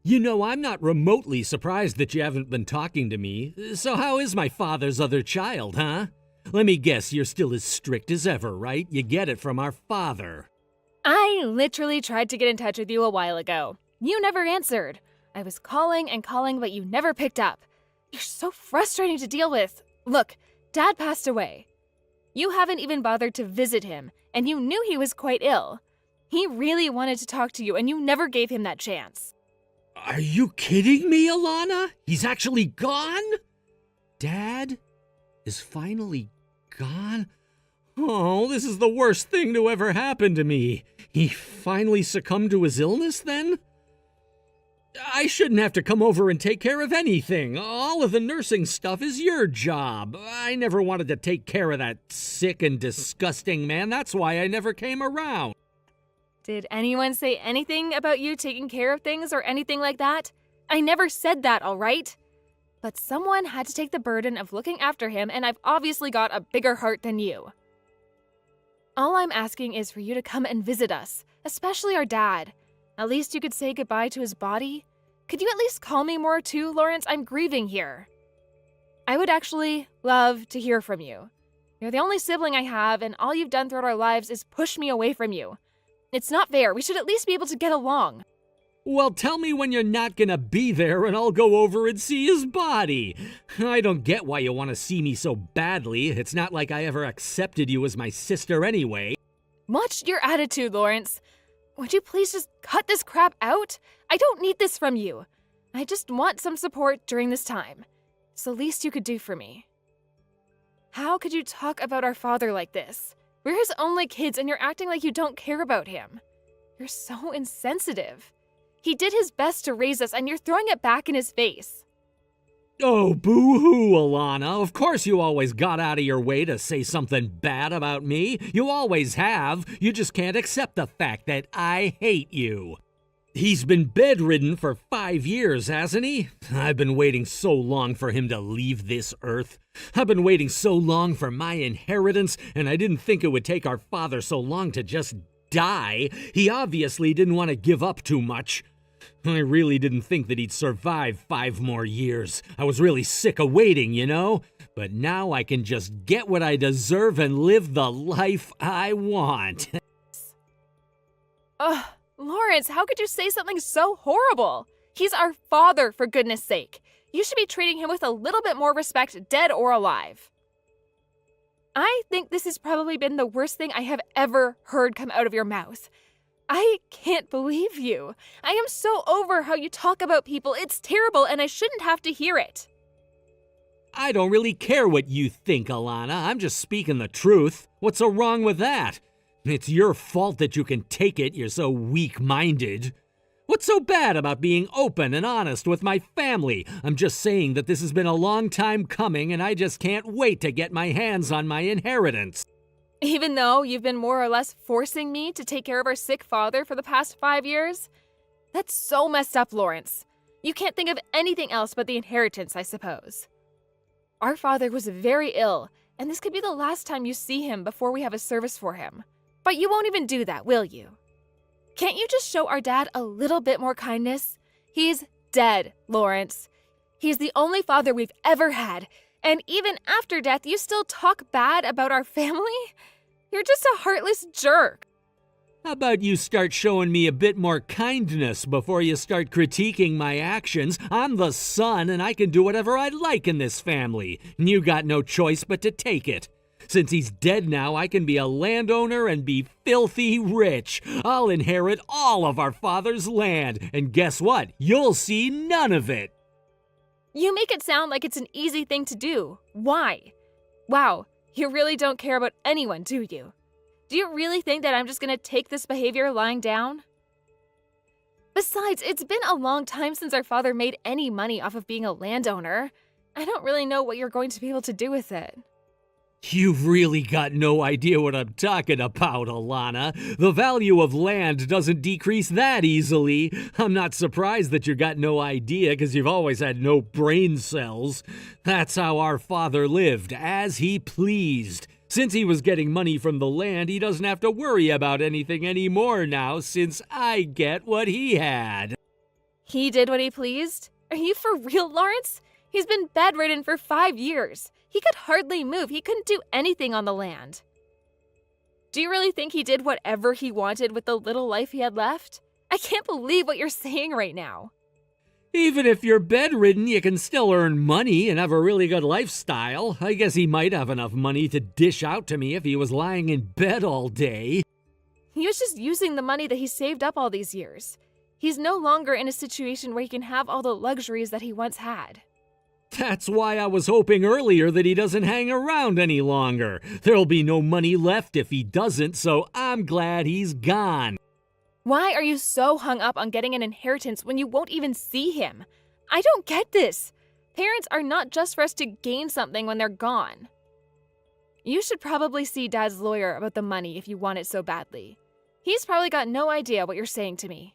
You know, I'm not remotely surprised that you haven't been talking to me. So how is my father's other child, huh? Let me guess, you're still as strict as ever, right? You get it from our father. I literally tried to get in touch with you a while ago. You never answered. I was calling and calling, but you never picked up. You're so frustrating to deal with. Look, Dad passed away. You haven't even bothered to visit him, and you knew he was quite ill. He really wanted to talk to you, and you never gave him that chance. Are you kidding me, Alana? He's actually gone? Dad is finally gone? Oh, this is the worst thing to ever happen to me. He finally succumbed to his illness, then? I shouldn't have to come over and take care of anything. All of the nursing stuff is your job. I never wanted to take care of that sick and disgusting man. That's why I never came around. Did anyone say anything about you taking care of things or anything like that? I never said that, all right? But someone had to take the burden of looking after him, and I've obviously got a bigger heart than you. All I'm asking is for you to come and visit us, especially our dad. At least you could say goodbye to his body. Could you at least call me more too, Lawrence? I'm grieving here. I would actually love to hear from you. You're the only sibling I have, and all you've done throughout our lives is push me away from you. It's not fair. We should at least be able to get along. Well, tell me when you're not gonna be there and I'll go over and see his body. I don't get why you want to see me so badly. It's not like I ever accepted you as my sister anyway. Watch your attitude, Lawrence. Would you please just cut this crap out? I don't need this from you. I just want some support during this time. It's the least you could do for me. How could you talk about our father like this? We're his only kids and you're acting like you don't care about him. You're so insensitive. He did his best to raise us and you're throwing it back in his face. Oh, boo-hoo, Alana. Of course you always got out of your way to say something bad about me. You always have. You just can't accept the fact that I hate you. He's been bedridden for 5 years, hasn't he? I've been waiting so long for him to leave this earth. I've been waiting so long for my inheritance, and I didn't think it would take our father so long to just die. He obviously didn't want to give up too much. I really didn't think that he'd survive 5 more years. I was really sick of waiting, you know? But now I can just get what I deserve and live the life I want. Ugh, Lawrence, how could you say something so horrible? He's our father, for goodness sake. You should be treating him with a little bit more respect, dead or alive. I think this has probably been the worst thing I have ever heard come out of your mouth. I can't believe you. I am so over how you talk about people. It's terrible and I shouldn't have to hear it. I don't really care what you think, Alana. I'm just speaking the truth. What's so wrong with that? It's your fault that you can take it. You're so weak-minded. What's so bad about being open and honest with my family? I'm just saying that this has been a long time coming and I just can't wait to get my hands on my inheritance. Even though you've been more or less forcing me to take care of our sick father for the past 5 years? That's so messed up, Lawrence. You can't think of anything else but the inheritance, I suppose. Our father was very ill, and this could be the last time you see him before we have a service for him. But you won't even do that, will you? Can't you just show our dad a little bit more kindness? He's dead, Lawrence. He's the only father we've ever had, and even after death, you still talk bad about our family? You're just a heartless jerk. How about you start showing me a bit more kindness before you start critiquing my actions? I'm the son and I can do whatever I like in this family. And you got no choice but to take it. Since he's dead now, I can be a landowner and be filthy rich. I'll inherit all of our father's land. And guess what? You'll see none of it. You make it sound like it's an easy thing to do. Why? Wow, you really don't care about anyone, do you? Do you really think that I'm just gonna take this behavior lying down? Besides, it's been a long time since our father made any money off of being a landowner. I don't really know what you're going to be able to do with it. You've really got no idea what I'm talking about, Alana. The value of land doesn't decrease that easily. I'm not surprised that you got no idea because you've always had no brain cells. That's how our father lived, as he pleased. Since he was getting money from the land, he doesn't have to worry about anything anymore now since I get what he had. He did what he pleased? Are you for real, Lawrence? He's been bedridden for 5 years. He could hardly move. He couldn't do anything on the land. Do you really think he did whatever he wanted with the little life he had left? I can't believe what you're saying right now. Even if you're bedridden, you can still earn money and have a really good lifestyle. I guess he might have enough money to dish out to me if he was lying in bed all day. He was just using the money that he saved up all these years. He's no longer in a situation where he can have all the luxuries that he once had. That's why I was hoping earlier that he doesn't hang around any longer. There'll be no money left if he doesn't, so I'm glad he's gone. Why are you so hung up on getting an inheritance when you won't even see him? I don't get this. Parents are not just for us to gain something when they're gone. You should probably see Dad's lawyer about the money if you want it so badly. He's probably got no idea what you're saying to me.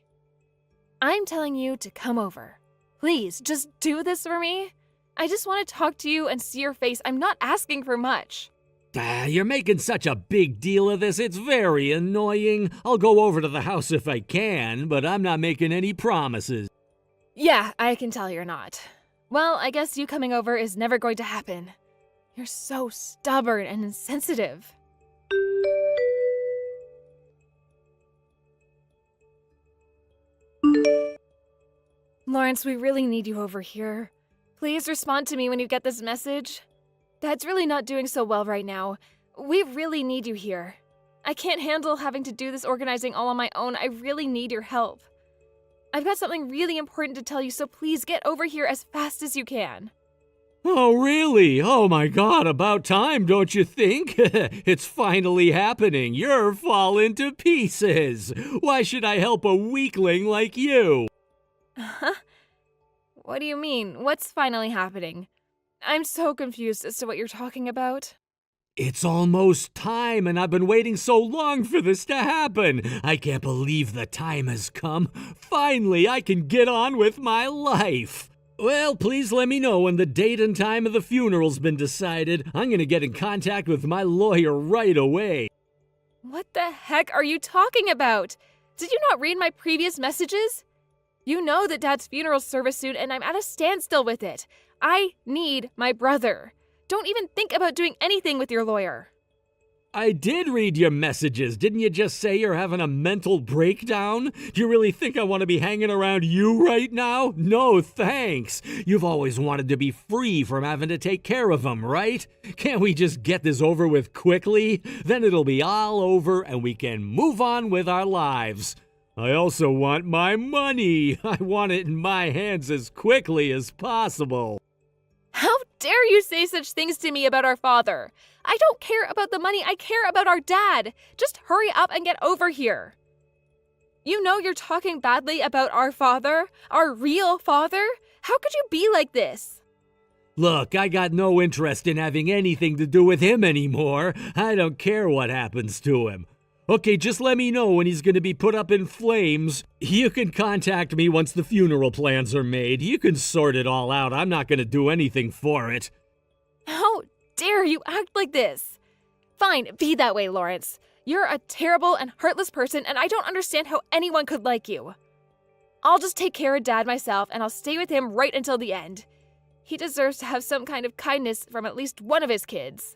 I'm telling you to come over. Please, just do this for me. I just want to talk to you and see your face. I'm not asking for much. You're making such a big deal of this. It's very annoying. I'll go over to the house if I can, but I'm not making any promises. Yeah, I can tell you're not. Well, I guess you coming over is never going to happen. You're so stubborn and insensitive. Lawrence, we really need you over here. Please respond to me when you get this message. Dad's really not doing so well right now. We really need you here. I can't handle having to do this organizing all on my own. I really need your help. I've got something really important to tell you, so please get over here as fast as you can. Oh, really? Oh my God, about time, don't you think? It's finally happening. You're falling to pieces. Why should I help a weakling like you? Huh? What do you mean? What's finally happening? I'm so confused as to what you're talking about. It's almost time, and I've been waiting so long for this to happen. I can't believe the time has come. Finally, I can get on with my life. Well, please let me know when the date and time of the funeral's been decided. I'm going to get in contact with my lawyer right away. What the heck are you talking about? Did you not read my previous messages? You know that Dad's funeral service soon, and I'm at a standstill with it. I need my brother. Don't even think about doing anything with your lawyer. I did read your messages. Didn't you just say you're having a mental breakdown? Do you really think I want to be hanging around you right now? No, thanks. You've always wanted to be free from having to take care of him, right? Can't we just get this over with quickly? Then it'll be all over and we can move on with our lives. I also want my money. I want it in my hands as quickly as possible. How dare you say such things to me about our father? I don't care about the money. I care about our dad. Just hurry up and get over here. You know you're talking badly about our father, our real father. How could you be like this? Look, I got no interest in having anything to do with him anymore. I don't care what happens to him. Okay, just let me know when he's going to be put up in flames. You can contact me once the funeral plans are made. You can sort it all out. I'm not going to do anything for it. How dare you act like this? Fine, be that way, Lawrence. You're a terrible and heartless person, and I don't understand how anyone could like you. I'll just take care of Dad myself, and I'll stay with him right until the end. He deserves to have some kind of kindness from at least one of his kids.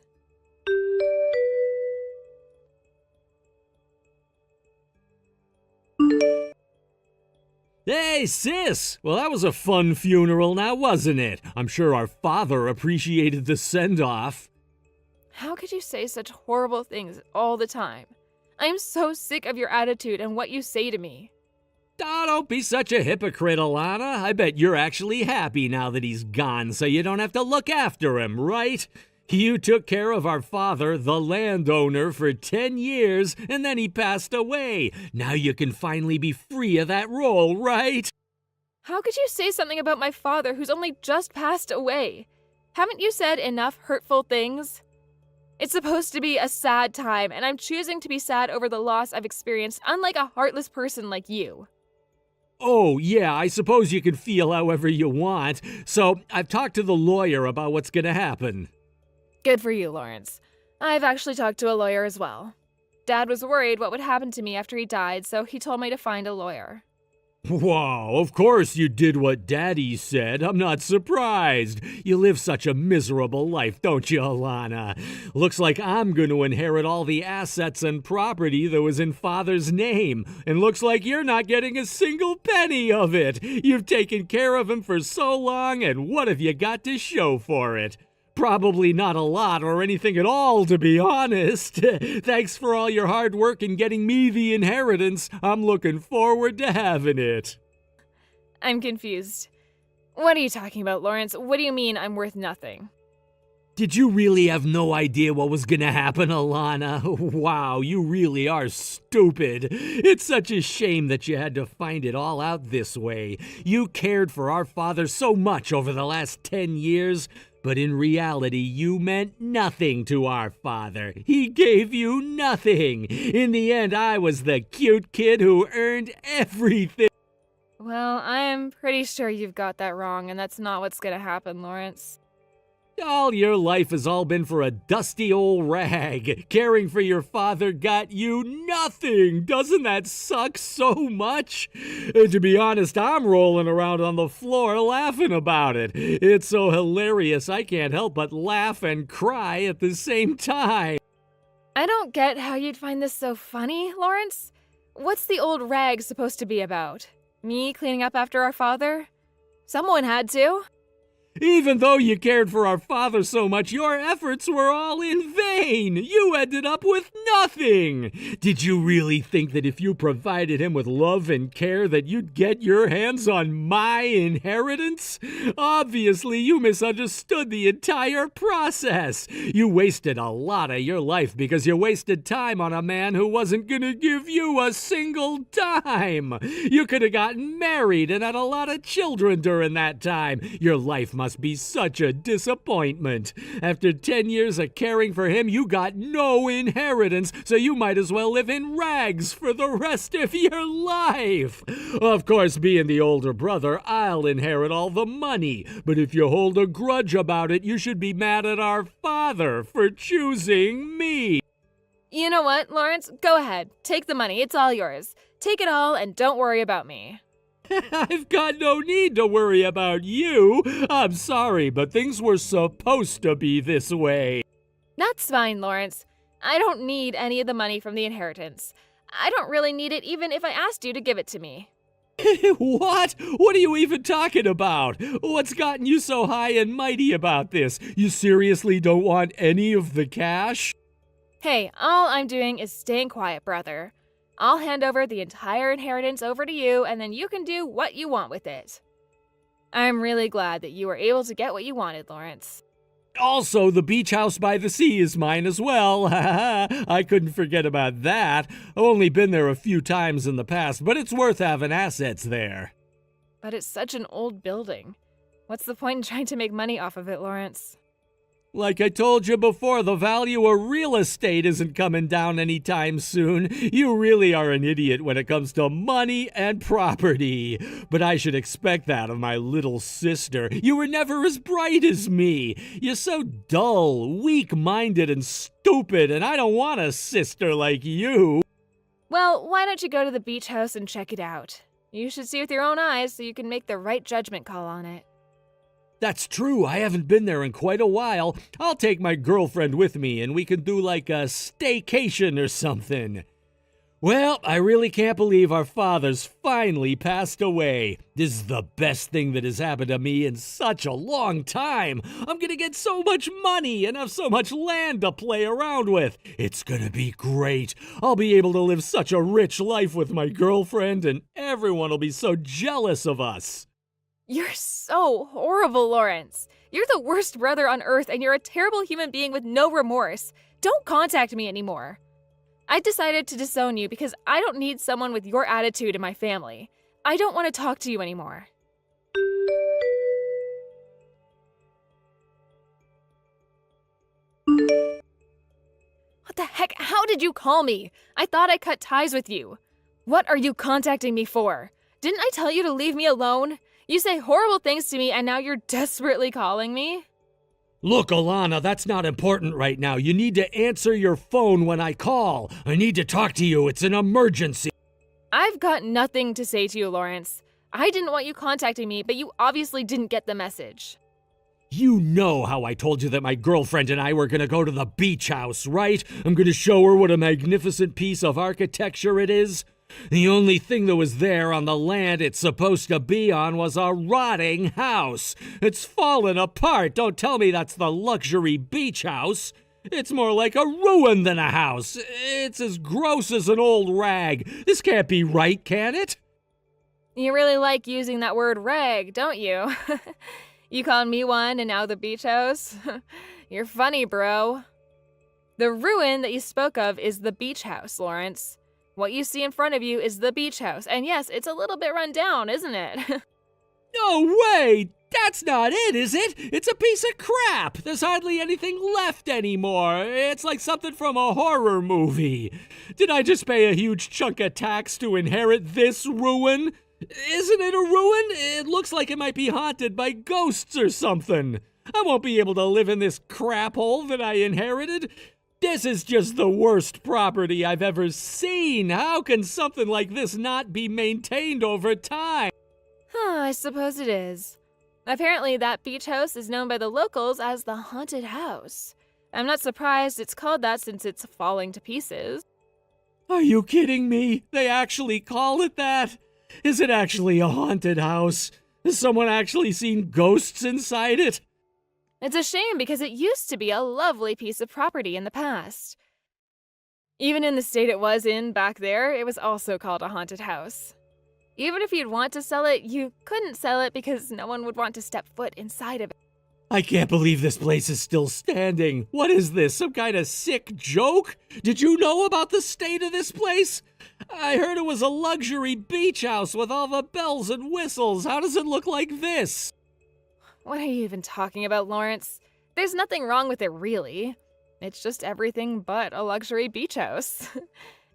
Hey, sis! Well, that was a fun funeral now, wasn't it? I'm sure our father appreciated the send-off. How could you say such horrible things all the time? I'm so sick of your attitude and what you say to me. Oh, don't be such a hypocrite, Alana. I bet you're actually happy now that he's gone, so you don't have to look after him, right? You took care of our father, the landowner, for 10 years, and then he passed away. Now you can finally be free of that role, right? How could you say something about my father who's only just passed away? Haven't you said enough hurtful things? It's supposed to be a sad time, and I'm choosing to be sad over the loss I've experienced, unlike a heartless person like you. Oh, yeah, I suppose you can feel however you want. So I've talked to the lawyer about what's going to happen. Good for you, Lawrence. I've actually talked to a lawyer as well. Dad was worried what would happen to me after he died, so he told me to find a lawyer. Wow, of course you did what Daddy said. I'm not surprised. You live such a miserable life, don't you, Alana? Looks like I'm going to inherit all the assets and property that was in Father's name. And looks like you're not getting a single penny of it. You've taken care of him for so long, and what have you got to show for it? Probably not a lot or anything at all, to be honest. Thanks for all your hard work in getting me the inheritance. I'm looking forward to having it. I'm confused. What are you talking about, Lawrence? What do you mean I'm worth nothing? Did you really have no idea what was gonna happen, Alana? Wow, you really are stupid. It's such a shame that you had to find it all out this way. You cared for our father so much over the last 10 years. But in reality, you meant nothing to our father. He gave you nothing. In the end, I was the cute kid who earned everything. Well, I'm pretty sure you've got that wrong, and that's not what's gonna happen, Lawrence. All your life has all been for a dusty old rag. Caring for your father got you nothing. Doesn't that suck so much? And to be honest, I'm rolling around on the floor laughing about it. It's so hilarious I can't help but laugh and cry at the same time. I don't get how you'd find this so funny, Lawrence. What's the old rag supposed to be about? Me cleaning up after our father? Someone had to. Even though you cared for our father so much, your efforts were all in vain. You ended up with nothing. Did you really think that if you provided him with love and care that you'd get your hands on my inheritance? Obviously, you misunderstood the entire process. You wasted a lot of your life because you wasted time on a man who wasn't gonna give you a single dime. You could have gotten married and had a lot of children during that time. Your life must be such a disappointment. After 10 years of caring for him, you got no inheritance, so you might as well live in rags for the rest of your life. Of course, being the older brother, I'll inherit all the money, but if you hold a grudge about it, you should be mad at our father for choosing me. You know what, Lawrence? Go ahead. Take the money. It's all yours. Take it all and don't worry about me. I've got no need to worry about you. I'm sorry, but things were supposed to be this way. That's fine, Lawrence. I don't need any of the money from the inheritance. I don't really need it even if I asked you to give it to me. What? What are you even talking about? What's gotten you so high and mighty about this? You seriously don't want any of the cash? Hey, all I'm doing is staying quiet, brother. I'll hand over the entire inheritance over to you, and then you can do what you want with it. I'm really glad that you were able to get what you wanted, Lawrence. Also, the beach house by the sea is mine as well. I couldn't forget about that. I've only been there a few times in the past, but it's worth having assets there. But it's such an old building. What's the point in trying to make money off of it, Lawrence? Like I told you before, the value of real estate isn't coming down anytime soon. You really are an idiot when it comes to money and property. But I should expect that of my little sister. You were never as bright as me. You're so dull, weak-minded, and stupid, and I don't want a sister like you. Well, why don't you go to the beach house and check it out? You should see with your own eyes so you can make the right judgment call on it. That's true. I haven't been there in quite a while. I'll take my girlfriend with me and we can do like a staycation or something. Well, I really can't believe our father's finally passed away. This is the best thing that has happened to me in such a long time. I'm gonna get so much money and have so much land to play around with. It's gonna be great. I'll be able to live such a rich life with my girlfriend and everyone will be so jealous of us. You're so horrible, Lawrence. You're the worst brother on earth and you're a terrible human being with no remorse. Don't contact me anymore. I decided to disown you because I don't need someone with your attitude in my family. I don't want to talk to you anymore. What the heck? How did you call me? I thought I cut ties with you. What are you contacting me for? Didn't I tell you to leave me alone? You say horrible things to me and now you're desperately calling me? Look, Alana, that's not important right now. You need to answer your phone when I call. I need to talk to you. It's an emergency. I've got nothing to say to you, Lawrence. I didn't want you contacting me, but you obviously didn't get the message. You know how I told you that my girlfriend and I were gonna go to the beach house, right? I'm gonna show her what a magnificent piece of architecture it is. The only thing that was there on the land it's supposed to be on was a rotting house. It's fallen apart. Don't tell me that's the luxury beach house. It's more like a ruin than a house. It's as gross as an old rag. This can't be right, can it? You really like using that word rag, don't you? You called me one and now the beach house? You're funny, bro. The ruin that you spoke of is the beach house, Lawrence. What you see in front of you is the beach house, and yes, it's a little bit run down, isn't it? No way! That's not it, is it? It's a piece of crap! There's hardly anything left anymore. It's like something from a horror movie. Did I just pay a huge chunk of tax to inherit this ruin? Isn't it a ruin? It looks like it might be haunted by ghosts or something. I won't be able to live in this crap hole that I inherited. This is just the worst property I've ever seen. How can something like this not be maintained over time? I suppose it is. Apparently, that beach house is known by the locals as the haunted house. I'm not surprised it's called that since it's falling to pieces. Are you kidding me? They actually call it that? Is it actually a haunted house? Has someone actually seen ghosts inside it? It's a shame because it used to be a lovely piece of property in the past. Even in the state it was in back there, it was also called a haunted house. Even if you'd want to sell it, you couldn't sell it because no one would want to step foot inside of it. I can't believe this place is still standing. What is this, some kind of sick joke? Did you know about the state of this place? I heard it was a luxury beach house with all the bells and whistles. How does it look like this? What are you even talking about, Lawrence? There's nothing wrong with it, really. It's just everything but a luxury beach house.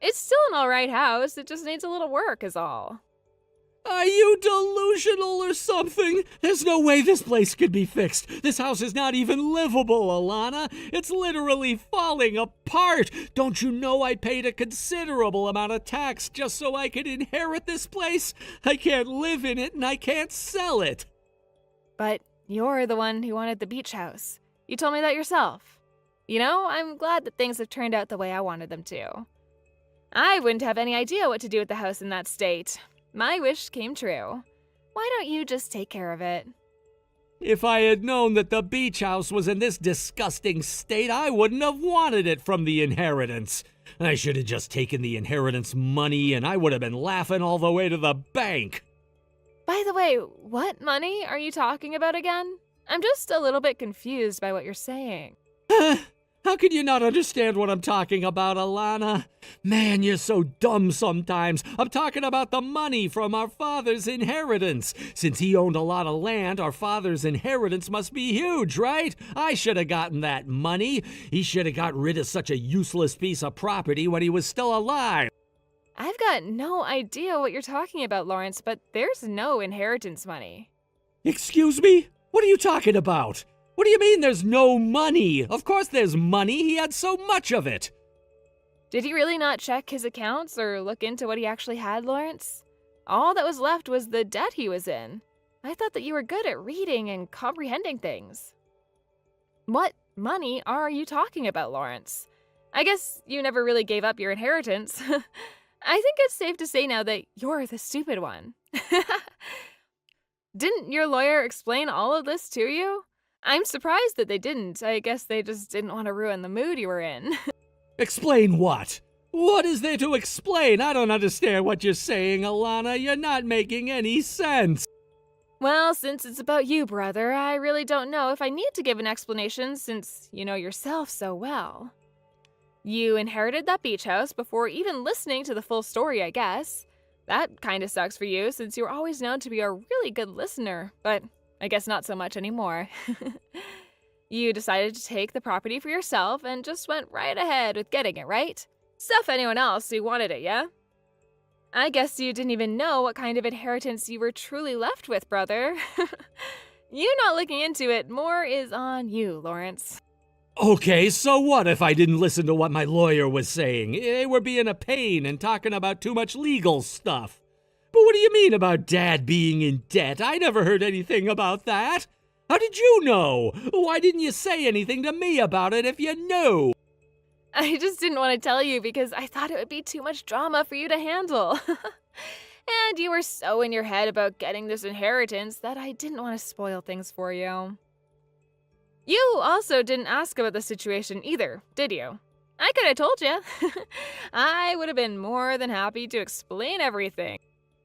It's still an alright house, it just needs a little work is all. Are you delusional or something? There's no way this place could be fixed. This house is not even livable, Alana. It's literally falling apart. Don't you know I paid a considerable amount of tax just so I could inherit this place? I can't live in it and I can't sell it. But you're the one who wanted the beach house. You told me that yourself. You know, I'm glad that things have turned out the way I wanted them to. I wouldn't have any idea what to do with the house in that state. My wish came true. Why don't you just take care of it? If I had known that the beach house was in this disgusting state, I wouldn't have wanted it from the inheritance. I should have just taken the inheritance money and I would have been laughing all the way to the bank. By the way, what money are you talking about again? I'm just a little bit confused by what you're saying. How can you not understand what I'm talking about, Alana? Man, you're so dumb sometimes. I'm talking about the money from our father's inheritance. Since he owned a lot of land, our father's inheritance must be huge, right? I should have gotten that money. He should have got rid of such a useless piece of property when he was still alive. I've got no idea what you're talking about, Lawrence, but there's no inheritance money. Excuse me? What are you talking about? What do you mean there's no money? Of course there's money. He had so much of it. Did he really not check his accounts or look into what he actually had, Lawrence? All that was left was the debt he was in. I thought that you were good at reading and comprehending things. What money are you talking about, Lawrence? I guess you never really gave up your inheritance. I think it's safe to say now that you're the stupid one. Didn't your lawyer explain all of this to you? I'm surprised that they didn't. I guess they just didn't want to ruin the mood you were in. Explain what? What is there to explain? I don't understand what you're saying, Alana. You're not making any sense. Well, since it's about you, brother, I really don't know if I need to give an explanation since you know yourself so well. You inherited that beach house before even listening to the full story, I guess. That kind of sucks for you since you were always known to be a really good listener, but I guess not so much anymore. You decided to take the property for yourself and just went right ahead with getting it, right? Stuff anyone else who wanted it, yeah? I guess you didn't even know what kind of inheritance you were truly left with, brother. You not looking into it more is on you, Lawrence. Okay, so what if I didn't listen to what my lawyer was saying? They were being a pain and talking about too much legal stuff. But what do you mean about Dad being in debt? I never heard anything about that. How did you know? Why didn't you say anything to me about it if you knew? I just didn't want to tell you because I thought it would be too much drama for you to handle. And you were so in your head about getting this inheritance that I didn't want to spoil things for you. You also didn't ask about the situation either, did you? I could have told you. I would have been more than happy to explain everything.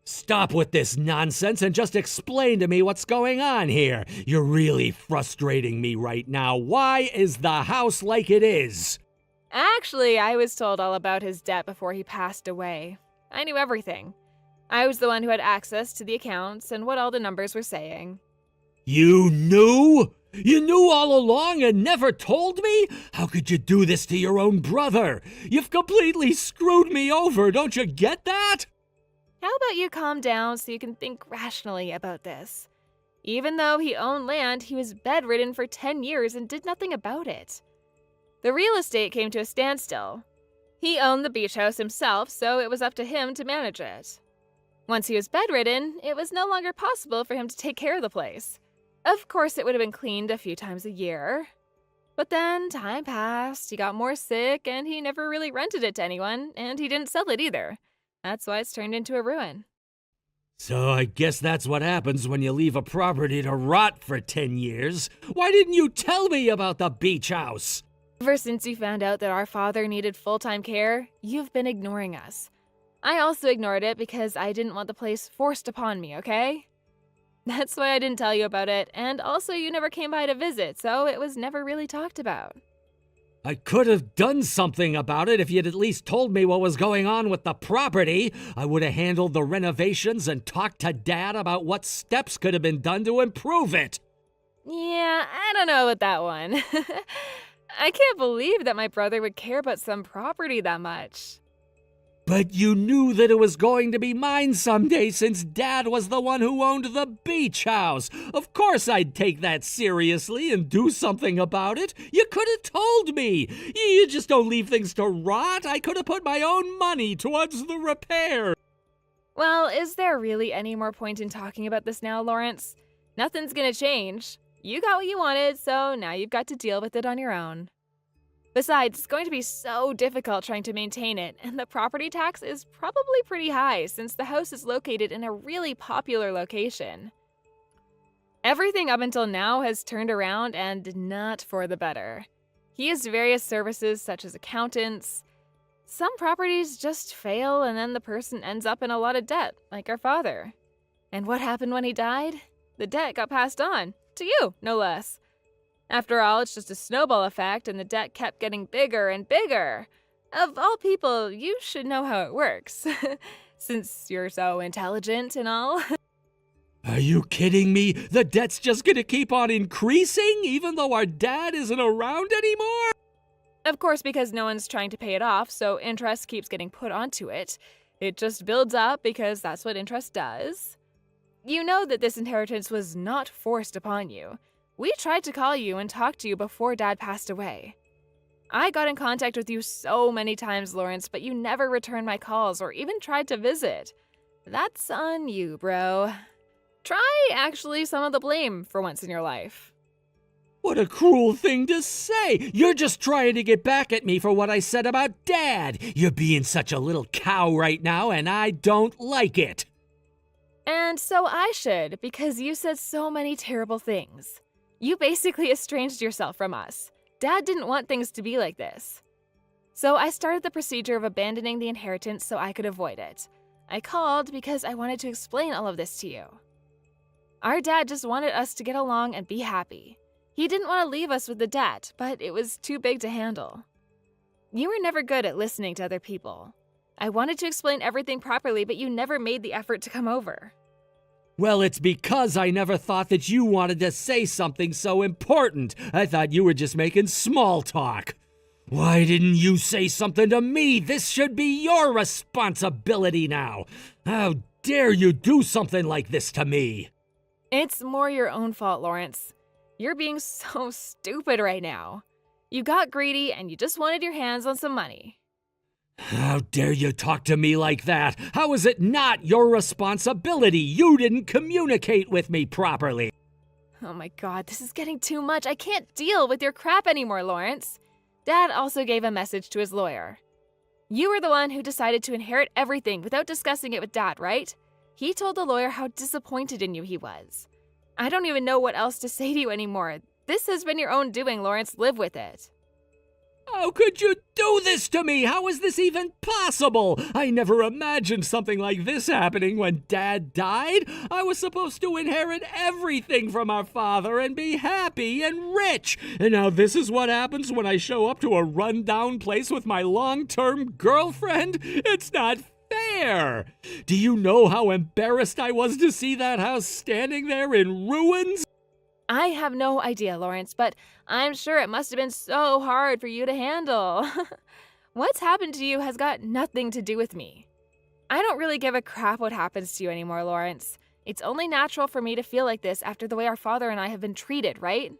Stop with this nonsense and just explain to me what's going on here. You're really frustrating me right now. Why is the house like it is? Actually, I was told all about his debt before he passed away. I knew everything. I was the one who had access to the accounts and what all the numbers were saying. You knew? You knew all along and never told me? How could you do this to your own brother? You've completely screwed me over, don't you get that? How about you calm down so you can think rationally about this? Even though he owned land, he was bedridden for 10 years and did nothing about it. The real estate came to a standstill. He owned the beach house himself, so it was up to him to manage it. Once he was bedridden, it was no longer possible for him to take care of the place. Of course, it would have been cleaned a few times a year. But then time passed, he got more sick, and he never really rented it to anyone, and he didn't sell it either. That's why it's turned into a ruin. So I guess that's what happens when you leave a property to rot for 10 years. Why didn't you tell me about the beach house? Ever since you found out that our father needed full-time care, you've been ignoring us. I also ignored it because I didn't want the place forced upon me, okay? That's why I didn't tell you about it, and also you never came by to visit, so it was never really talked about. I could have done something about it if you'd at least told me what was going on with the property. I would have handled the renovations and talked to Dad about what steps could have been done to improve it. Yeah, I don't know about that one. I can't believe that my brother would care about some property that much. But you knew that it was going to be mine someday since Dad was the one who owned the beach house. Of course I'd take that seriously and do something about it. You could have told me. You just don't leave things to rot. I could have put my own money towards the repair. Well, is there really any more point in talking about this now, Lawrence? Nothing's gonna change. You got what you wanted, so now you've got to deal with it on your own. Besides, it's going to be so difficult trying to maintain it, and the property tax is probably pretty high since the house is located in a really popular location. Everything up until now has turned around and not for the better. He has various services such as accountants. Some properties just fail and then the person ends up in a lot of debt, like our father. And what happened when he died? The debt got passed on, to you, no less. After all, it's just a snowball effect, and the debt kept getting bigger and bigger. Of all people, you should know how it works, since you're so intelligent and all. Are you kidding me? The debt's just gonna keep on increasing, even though our dad isn't around anymore? Of course, because no one's trying to pay it off, so interest keeps getting put onto it. It just builds up because that's what interest does. You know that this inheritance was not forced upon you. We tried to call you and talk to you before Dad passed away. I got in contact with you so many times, Lawrence, but you never returned my calls or even tried to visit. That's on you, bro. Try actually some of the blame for once in your life. What a cruel thing to say! You're just trying to get back at me for what I said about Dad! You're being such a little cow right now, and I don't like it! And so I should, because you said so many terrible things. You basically estranged yourself from us. Dad didn't want things to be like this. So I started the procedure of abandoning the inheritance so I could avoid it. I called because I wanted to explain all of this to you. Our dad just wanted us to get along and be happy. He didn't want to leave us with the debt, but it was too big to handle. You were never good at listening to other people. I wanted to explain everything properly, but you never made the effort to come over. Well, it's because I never thought that you wanted to say something so important. I thought you were just making small talk. Why didn't you say something to me? This should be your responsibility now. How dare you do something like this to me? It's more your own fault, Lawrence. You're being so stupid right now. You got greedy and you just wanted your hands on some money. How dare you talk to me like that? How is it not your responsibility? You didn't communicate with me properly. Oh my god, this is getting too much. I can't deal with your crap anymore, Lawrence. Dad also gave a message to his lawyer. You were the one who decided to inherit everything without discussing it with Dad, right? He told the lawyer how disappointed in you he was. I don't even know what else to say to you anymore. This has been your own doing, Lawrence. Live with it. How could you do this to me? How is this even possible? I never imagined something like this happening when Dad died. I was supposed to inherit everything from our father and be happy and rich. And now this is what happens when I show up to a run-down place with my long-term girlfriend? It's not fair. Do you know how embarrassed I was to see that house standing there in ruins? I have no idea, Lawrence, but I'm sure it must have been so hard for you to handle. What's happened to you has got nothing to do with me. I don't really give a crap what happens to you anymore, Lawrence. It's only natural for me to feel like this after the way our father and I have been treated, right?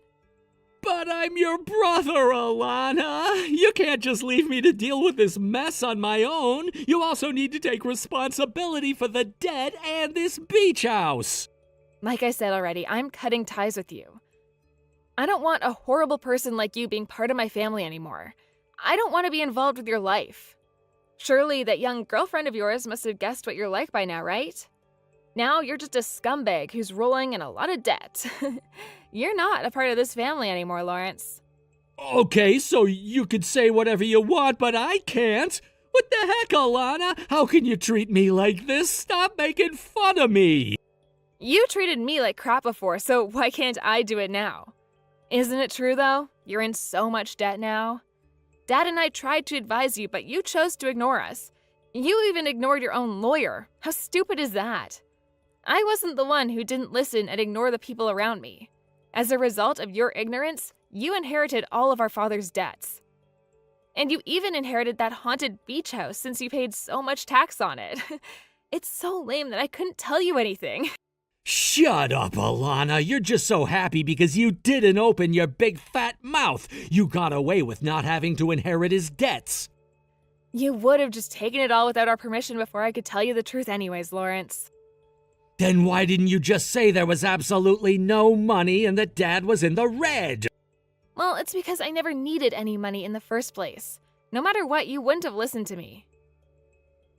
But I'm your brother, Alana. You can't just leave me to deal with this mess on my own. You also need to take responsibility for the dead and this beach house. Like I said already, I'm cutting ties with you. I don't want a horrible person like you being part of my family anymore. I don't want to be involved with your life. Surely that young girlfriend of yours must have guessed what you're like by now, right? Now you're just a scumbag who's rolling in a lot of debt. You're not a part of this family anymore, Lawrence. Okay, so you could say whatever you want, but I can't. What the heck, Alana? How can you treat me like this? Stop making fun of me. You treated me like crap before, so why can't I do it now? Isn't it true, though? You're in so much debt now. Dad and I tried to advise you, but you chose to ignore us. You even ignored your own lawyer. How stupid is that? I wasn't the one who didn't listen and ignore the people around me. As a result of your ignorance, you inherited all of our father's debts. And you even inherited that haunted beach house since you paid so much tax on it. It's so lame that I couldn't tell you anything. Shut up, Alana. You're just so happy because you didn't open your big fat mouth. You got away with not having to inherit his debts. You would have just taken it all without our permission before I could tell you the truth anyways, Lawrence. Then why didn't you just say there was absolutely no money and that Dad was in the red? Well, it's because I never needed any money in the first place. No matter what, you wouldn't have listened to me.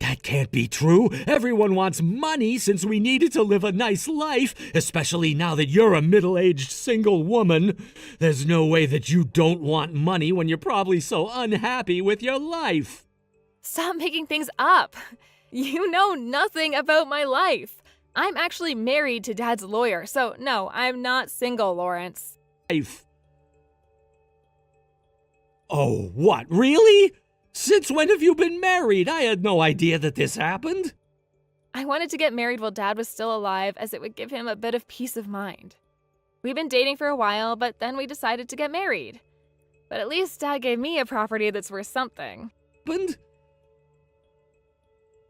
That can't be true. Everyone wants money since we needed to live a nice life, especially now that you're a middle-aged single woman. There's no way that you don't want money when you're probably so unhappy with your life. Stop making things up. You know nothing about my life. I'm actually married to Dad's lawyer, so no, I'm not single, Lawrence. Life. Oh, what, really? Since when have you been married? I had no idea that this happened. I wanted to get married while Dad was still alive, as it would give him a bit of peace of mind. We've been dating for a while, but then we decided to get married. But at least Dad gave me a property that's worth something. Happened?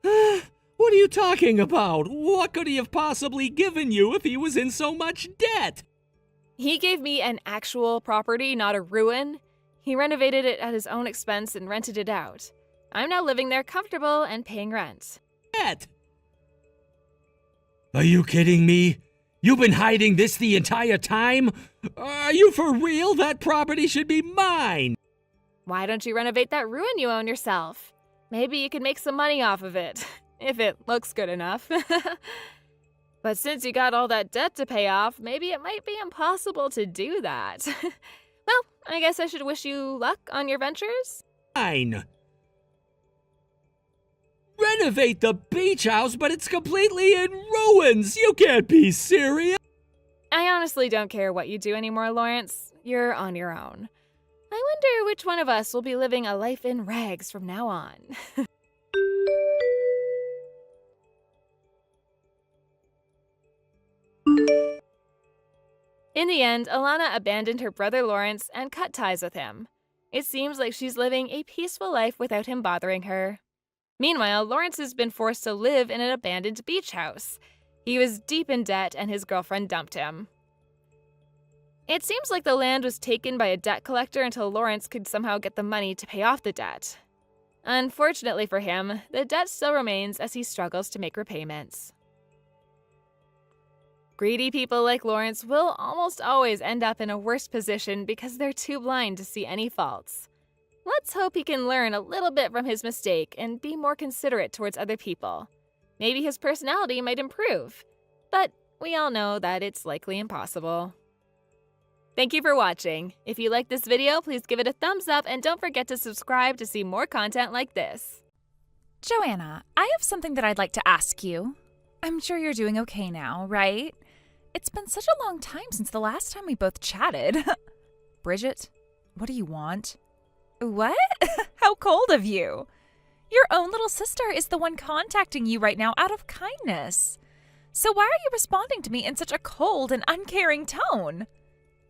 What are you talking about? What could he have possibly given you if he was in so much debt? He gave me an actual property, not a ruin. He renovated it at his own expense and rented it out. I'm now living there comfortable and paying rent. Debt? Are you kidding me? You've been hiding this the entire time? Are you for real? That property should be mine. Why don't you renovate that ruin you own yourself? Maybe you could make some money off of it, if it looks good enough. But since you got all that debt to pay off, maybe it might be impossible to do that. Well, I guess I should wish you luck on your ventures. Fine. Renovate the beach house, but it's completely in ruins. You can't be serious. I honestly don't care what you do anymore, Lawrence. You're on your own. I wonder which one of us will be living a life in rags from now on. In the end, Alana abandoned her brother Lawrence and cut ties with him. It seems like she's living a peaceful life without him bothering her. Meanwhile, Lawrence has been forced to live in an abandoned beach house. He was deep in debt and his girlfriend dumped him. It seems like the land was taken by a debt collector until Lawrence could somehow get the money to pay off the debt. Unfortunately for him, the debt still remains as he struggles to make repayments. Greedy people like Lawrence will almost always end up in a worse position because they're too blind to see any faults. Let's hope he can learn a little bit from his mistake and be more considerate towards other people. Maybe his personality might improve, but we all know that it's likely impossible. Thank you for watching. If you liked this video, please give it a thumbs up and don't forget to subscribe to see more content like this. Joanna, I have something that I'd like to ask you. I'm sure you're doing okay now, right? It's been such a long time since the last time we both chatted. Bridget, what do you want? What? How cold of you. Your own little sister is the one contacting you right now out of kindness. So why are you responding to me in such a cold and uncaring tone?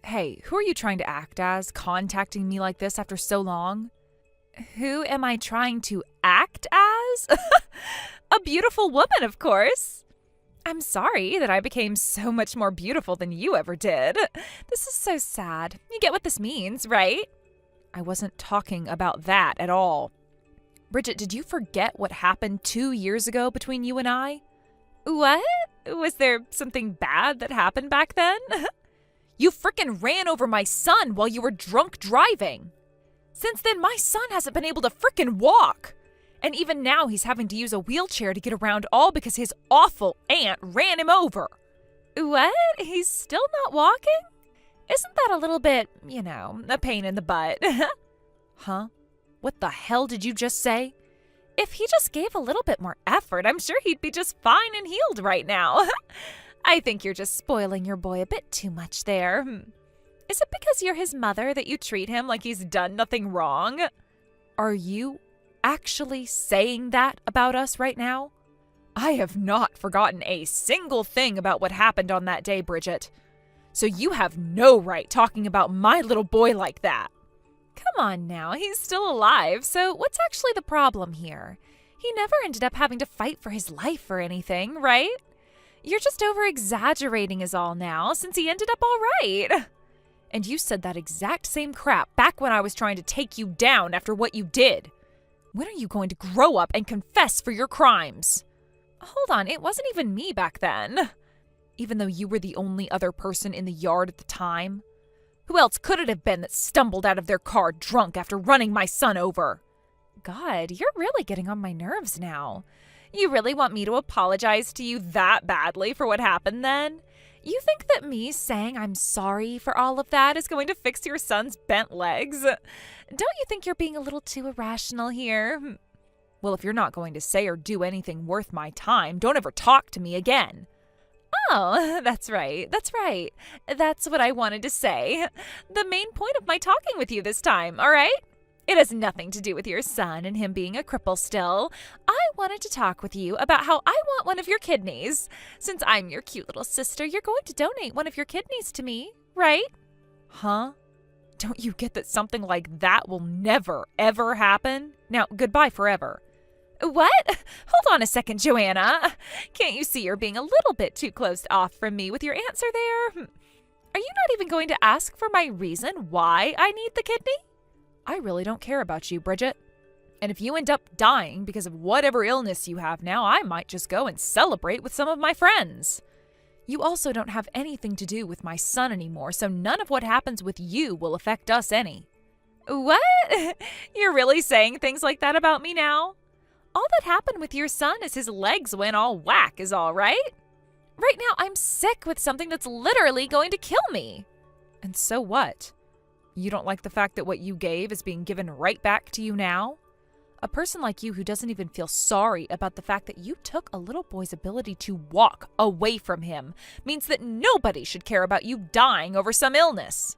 Hey, who are you trying to act as, contacting me like this after so long? Who am I trying to act as? A beautiful woman, of course. I'm sorry that I became so much more beautiful than you ever did. This is so sad. You get what this means, right? I wasn't talking about that at all. Bridget, did you forget what happened 2 years ago between you and I? What? Was there something bad that happened back then? You frickin' ran over my son while you were drunk driving. Since then, my son hasn't been able to frickin' walk. And even now, he's having to use a wheelchair to get around, all because his awful aunt ran him over. What? He's still not walking? Isn't that a little bit, a pain in the butt? Huh? What the hell did you just say? If he just gave a little bit more effort, I'm sure he'd be just fine and healed right now. I think you're just spoiling your boy a bit too much there. Is it because you're his mother that you treat him like he's done nothing wrong? Are you actually saying that about us right now? I have not forgotten a single thing about what happened on that day, Bridget. So you have no right talking about my little boy like that. Come on now, he's still alive, so what's actually the problem here? He never ended up having to fight for his life or anything, right? You're just over-exaggerating is all now, since he ended up all right. And you said that exact same crap back when I was trying to take you down after what you did. When are you going to grow up and confess for your crimes? Hold on, it wasn't even me back then. Even though you were the only other person in the yard at the time. Who else could it have been that stumbled out of their car drunk after running my son over? God, you're really getting on my nerves now. You really want me to apologize to you that badly for what happened then? You think that me saying I'm sorry for all of that is going to fix your son's bent legs? Don't you think you're being a little too irrational here? Well, if you're not going to say or do anything worth my time, don't ever talk to me again. Oh, that's right. That's what I wanted to say. The main point of my talking with you this time, all right? It has nothing to do with your son and him being a cripple still. I wanted to talk with you about how I want one of your kidneys. Since I'm your cute little sister, you're going to donate one of your kidneys to me, right? Huh? Don't you get that something like that will never, ever happen? Now, goodbye forever. What? Hold on a second, Joanna. Can't you see you're being a little bit too closed off from me with your answer there? Are you not even going to ask for my reason why I need the kidney? I really don't care about you, Bridget. And if you end up dying because of whatever illness you have now, I might just go and celebrate with some of my friends. You also don't have anything to do with my son anymore, so none of what happens with you will affect us any. What? You're really saying things like that about me now? All that happened with your son is his legs went all whack is all right. Right now, I'm sick with something that's literally going to kill me. And so what? You don't like the fact that what you gave is being given right back to you now? A person like you who doesn't even feel sorry about the fact that you took a little boy's ability to walk away from him means that nobody should care about you dying over some illness.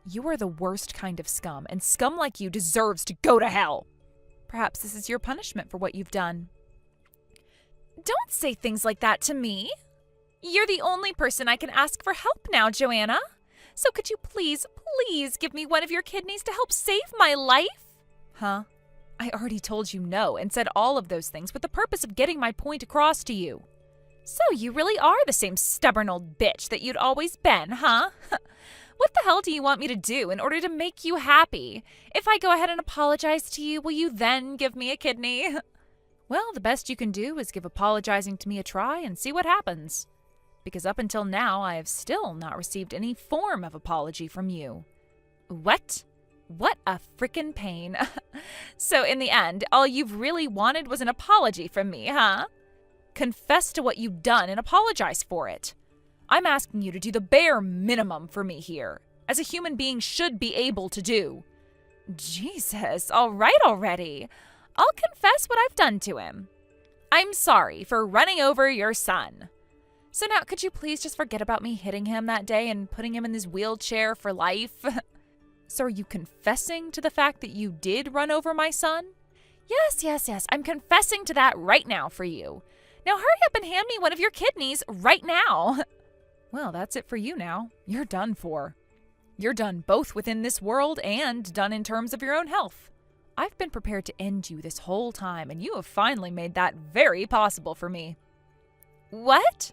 You are the worst kind of scum, and scum like you deserves to go to hell. Perhaps this is your punishment for what you've done. Don't say things like that to me. You're the only person I can ask for help now, Joanna. So could you please give me one of your kidneys to help save my life? Huh? I already told you no and said all of those things with the purpose of getting my point across to you. So you really are the same stubborn old bitch that you'd always been, huh? What the hell do you want me to do in order to make you happy? If I go ahead and apologize to you, will you then give me a kidney? Well, the best you can do is give apologizing to me a try and see what happens. Because up until now, I have still not received any form of apology from you. What? What a frickin' pain. So in the end, all you've really wanted was an apology from me, huh? Confess to what you've done and apologize for it. I'm asking you to do the bare minimum for me here, as a human being should be able to do. Jesus, all right already. I'll confess what I've done to him. I'm sorry for running over your son. So now, could you please just forget about me hitting him that day and putting him in this wheelchair for life? So are you confessing to the fact that you did run over my son? Yes. I'm confessing to that right now for you. Now hurry up and hand me one of your kidneys right now. Well, that's it for you now. You're done for. You're done both within this world and done in terms of your own health. I've been prepared to end you this whole time, and you have finally made that very possible for me. What?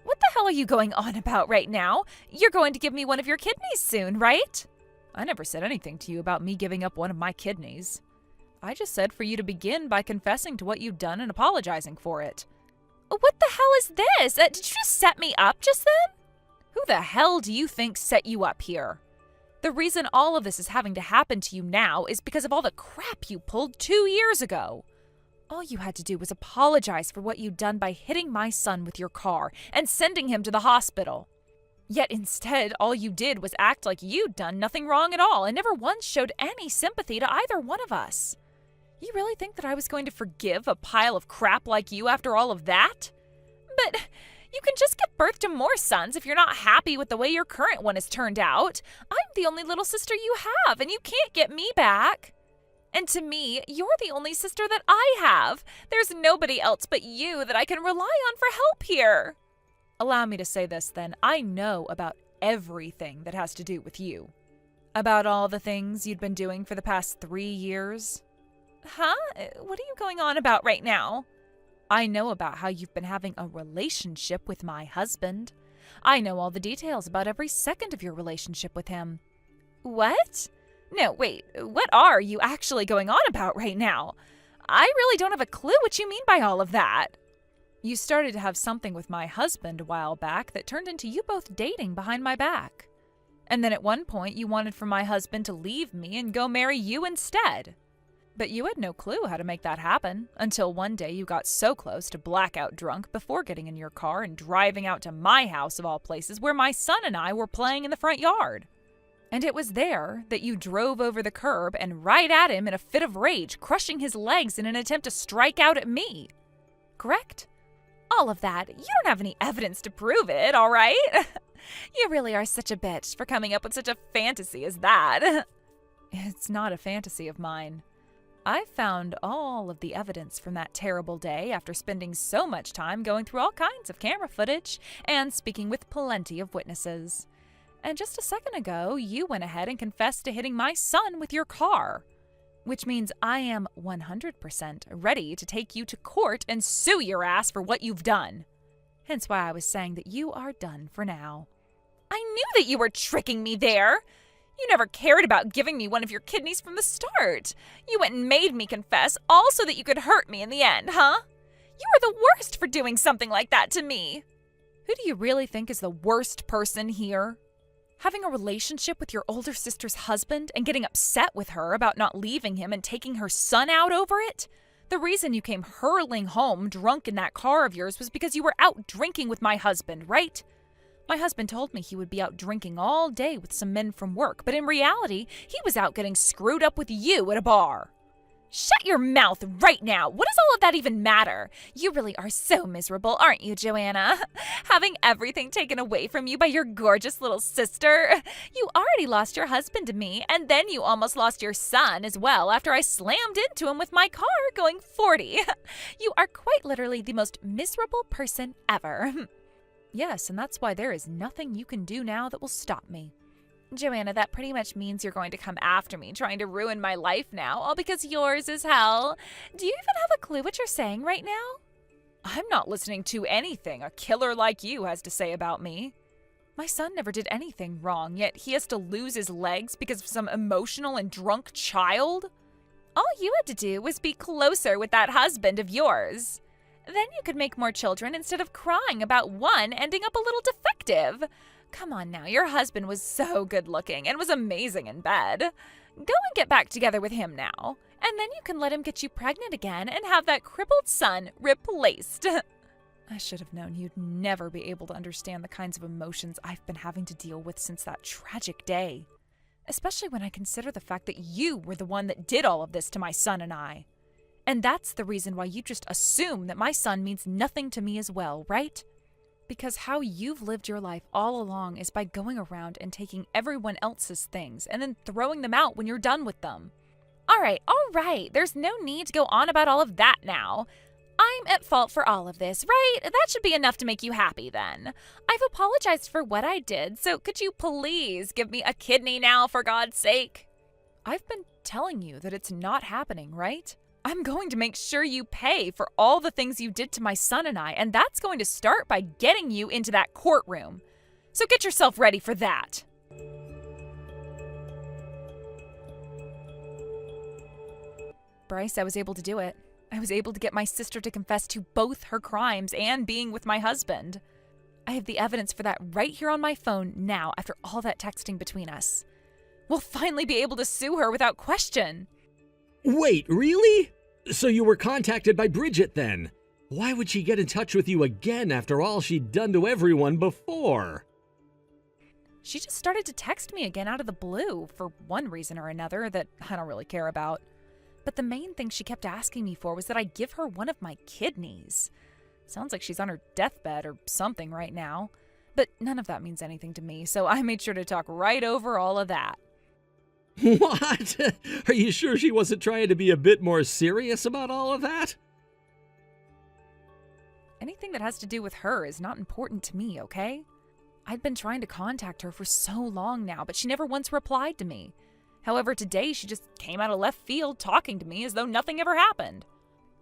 What the hell are you going on about right now? You're going to give me one of your kidneys soon, right? I never said anything to you about me giving up one of my kidneys. I just said for you to begin by confessing to what you've done and apologizing for it. What the hell is this? Did you just set me up just then? Who the hell do you think set you up here? The reason all of this is having to happen to you now is because of all the crap you pulled 2 years ago. All you had to do was apologize for what you'd done by hitting my son with your car and sending him to the hospital. Yet instead, all you did was act like you'd done nothing wrong at all and never once showed any sympathy to either one of us. You really think that I was going to forgive a pile of crap like you after all of that? But you can just give birth to more sons if you're not happy with the way your current one has turned out. I'm the only little sister you have, and you can't get me back. And to me, you're the only sister that I have. There's nobody else but you that I can rely on for help here. Allow me to say this then. I know about everything that has to do with you. About all the things you'd been doing for the past 3 years. Huh? What are you going on about right now? I know about how you've been having a relationship with my husband. I know all the details about every second of your relationship with him. What? No, wait, what are you actually going on about right now? I really don't have a clue what you mean by all of that. You started to have something with my husband a while back that turned into you both dating behind my back. And then at one point you wanted for my husband to leave me and go marry you instead. But you had no clue how to make that happen until one day you got so close to blackout drunk before getting in your car and driving out to my house of all places where my son and I were playing in the front yard. And it was there that you drove over the curb and right at him in a fit of rage, crushing his legs in an attempt to strike out at me. Correct? All of that. You don't have any evidence to prove it, all right? You really are such a bitch for coming up with such a fantasy as that. It's not a fantasy of mine. I found all of the evidence from that terrible day after spending so much time going through all kinds of camera footage and speaking with plenty of witnesses. And just a second ago, you went ahead and confessed to hitting my son with your car. Which means I am 100% ready to take you to court and sue your ass for what you've done. Hence why I was saying that you are done for now. I knew that you were tricking me there. You never cared about giving me one of your kidneys from the start. You went and made me confess, all so that you could hurt me in the end, huh? You are the worst for doing something like that to me. Who do you really think is the worst person here? Having a relationship with your older sister's husband and getting upset with her about not leaving him and taking her son out over it? The reason you came hurling home drunk in that car of yours was because you were out drinking with my husband, right? My husband told me he would be out drinking all day with some men from work, but in reality, he was out getting screwed up with you at a bar. Shut your mouth right now. What does all of that even matter? You really are so miserable, aren't you, Joanna? Having everything taken away from you by your gorgeous little sister. You already lost your husband to me, and then you almost lost your son as well after I slammed into him with my car going 40. You are quite literally the most miserable person ever. Yes, and that's why there is nothing you can do now that will stop me. Joanna, that pretty much means you're going to come after me, trying to ruin my life now, all because yours is hell. Do you even have a clue what you're saying right now? I'm not listening to anything a killer like you has to say about me. My son never did anything wrong, yet he has to lose his legs because of some emotional and drunk child? All you had to do was be closer with that husband of yours. Then you could make more children instead of crying about one ending up a little defective. Come on now, your husband was so good looking and was amazing in bed. Go and get back together with him now, and then you can let him get you pregnant again and have that crippled son replaced. I should have known you'd never be able to understand the kinds of emotions I've been having to deal with since that tragic day. Especially when I consider the fact that you were the one that did all of this to my son and I. And that's the reason why you just assume that my son means nothing to me as well, right? Because how you've lived your life all along is by going around and taking everyone else's things and then throwing them out when you're done with them. All right. There's no need to go on about all of that now. I'm at fault for all of this, right? That should be enough to make you happy then. I've apologized for what I did, so could you please give me a kidney now, for God's sake? I've been telling you that it's not happening, right? I'm going to make sure you pay for all the things you did to my son and I, and that's going to start by getting you into that courtroom. So get yourself ready for that. Bryce, I was able to do it. I was able to get my sister to confess to both her crimes and being with my husband. I have the evidence for that right here on my phone now after all that texting between us. We'll finally be able to sue her without question. Wait, really? So you were contacted by Bridget then? Why would she get in touch with you again after all she'd done to everyone before? She just started to text me again out of the blue for one reason or another that I don't really care about. But the main thing she kept asking me for was that I give her one of my kidneys. Sounds like she's on her deathbed or something right now. But none of that means anything to me, so I made sure to talk right over all of that. What? Are you sure she wasn't trying to be a bit more serious about all of that? Anything that has to do with her is not important to me, okay? I'd been trying to contact her for so long now, but she never once replied to me. However, today she just came out of left field talking to me as though nothing ever happened.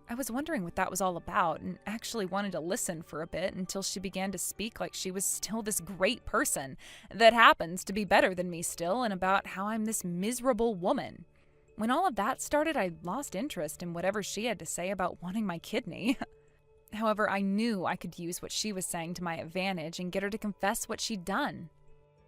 I was wondering what that was all about and actually wanted to listen for a bit until she began to speak like she was still this great person that happens to be better than me still and about how I'm this miserable woman. When all of that started, I lost interest in whatever she had to say about wanting my kidney. However, I knew I could use what she was saying to my advantage and get her to confess what she'd done.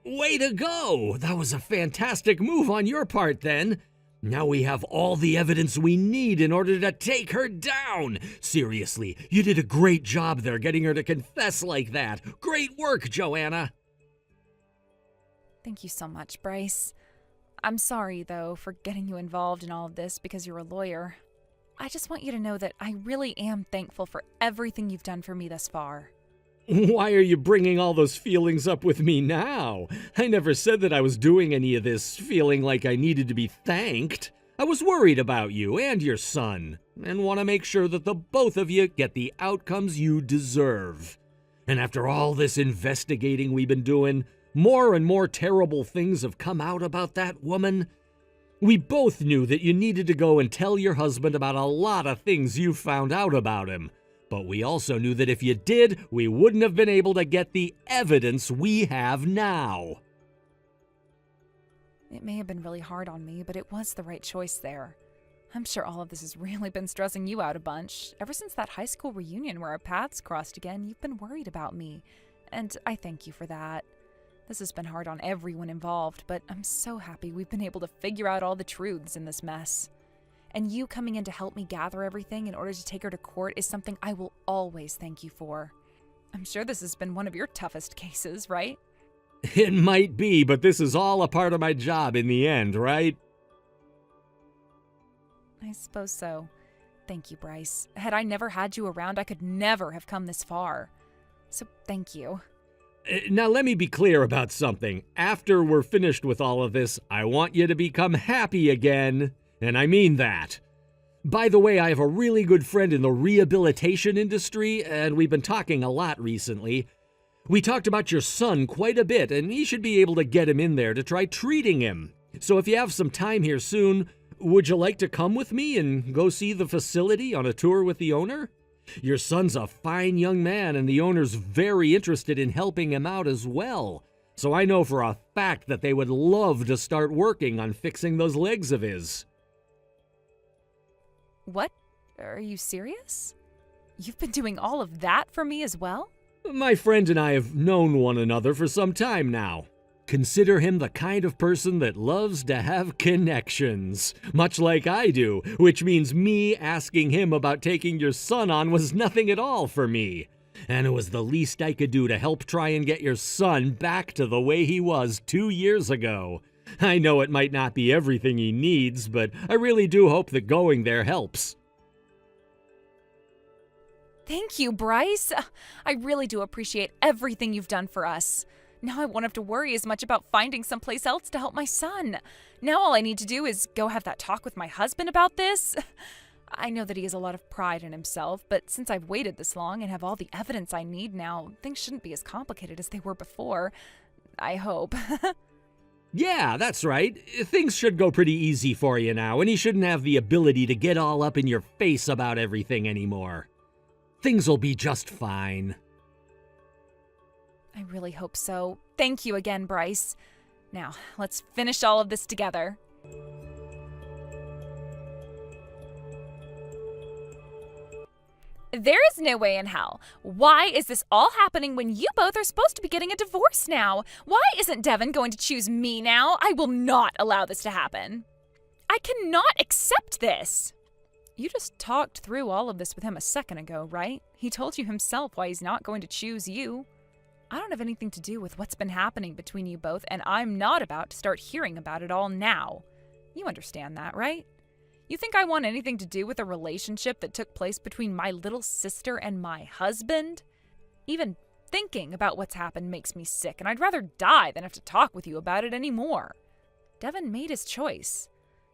Way to go! That was a fantastic move on your part then. Now we have all the evidence we need in order to take her down. Seriously, you did a great job there getting her to confess like that. Great work, Joanna. Thank you so much, Bryce. I'm sorry, though, for getting you involved in all of this because you're a lawyer. I just want you to know that I really am thankful for everything you've done for me thus far. Why are you bringing all those feelings up with me now? I never said that I was doing any of this feeling like I needed to be thanked. I was worried about you and your son, and want to make sure that the both of you get the outcomes you deserve. And after all this investigating we've been doing, more and more terrible things have come out about that woman. We both knew that you needed to go and tell your husband about a lot of things you found out about him. But we also knew that if you did, we wouldn't have been able to get the evidence we have now. It may have been really hard on me, but it was the right choice there. I'm sure all of this has really been stressing you out a bunch. Ever since that high school reunion where our paths crossed again, you've been worried about me. And I thank you for that. This has been hard on everyone involved, but I'm so happy we've been able to figure out all the truths in this mess. And you coming in to help me gather everything in order to take her to court is something I will always thank you for. I'm sure this has been one of your toughest cases, right? It might be, but this is all a part of my job in the end, right? I suppose so. Thank you, Bryce. Had I never had you around, I could never have come this far. So thank you. Now let me be clear about something. After we're finished with all of this, I want you to become happy again. And I mean that. By the way, I have a really good friend in the rehabilitation industry, and we've been talking a lot recently. We talked about your son quite a bit, and he should be able to get him in there to try treating him. So if you have some time here soon, would you like to come with me and go see the facility on a tour with the owner? Your son's a fine young man, and the owner's very interested in helping him out as well. So I know for a fact that they would love to start working on fixing those legs of his. What? Are you serious? You've been doing all of that for me as well? My friend and I have known one another for some time now. Consider him the kind of person that loves to have connections, much like I do, which means me asking him about taking your son on was nothing at all for me. And it was the least I could do to help try and get your son back to the way he was 2 years ago. I know it might not be everything he needs, but I really do hope that going there helps. Thank you, Bryce. I really do appreciate everything you've done for us. Now I won't have to worry as much about finding someplace else to help my son. Now all I need to do is go have that talk with my husband about this. I know that he has a lot of pride in himself, but since I've waited this long and have all the evidence I need now, things shouldn't be as complicated as they were before. I hope. Yeah, that's right. Things should go pretty easy for you now, and he shouldn't have the ability to get all up in your face about everything anymore. Things will be just fine. I really hope so. Thank you again, Bryce. Now, let's finish all of this together. There is no way in hell. Why is this all happening when you both are supposed to be getting a divorce now? Why isn't Devin going to choose me now? I will not allow this to happen. I cannot accept this. You just talked through all of this with him a second ago, right? He told you himself why he's not going to choose you. I don't have anything to do with what's been happening between you both, and I'm not about to start hearing about it all now. You understand that, right? You think I want anything to do with a relationship that took place between my little sister and my husband? Even thinking about what's happened makes me sick, and I'd rather die than have to talk with you about it anymore. Devin made his choice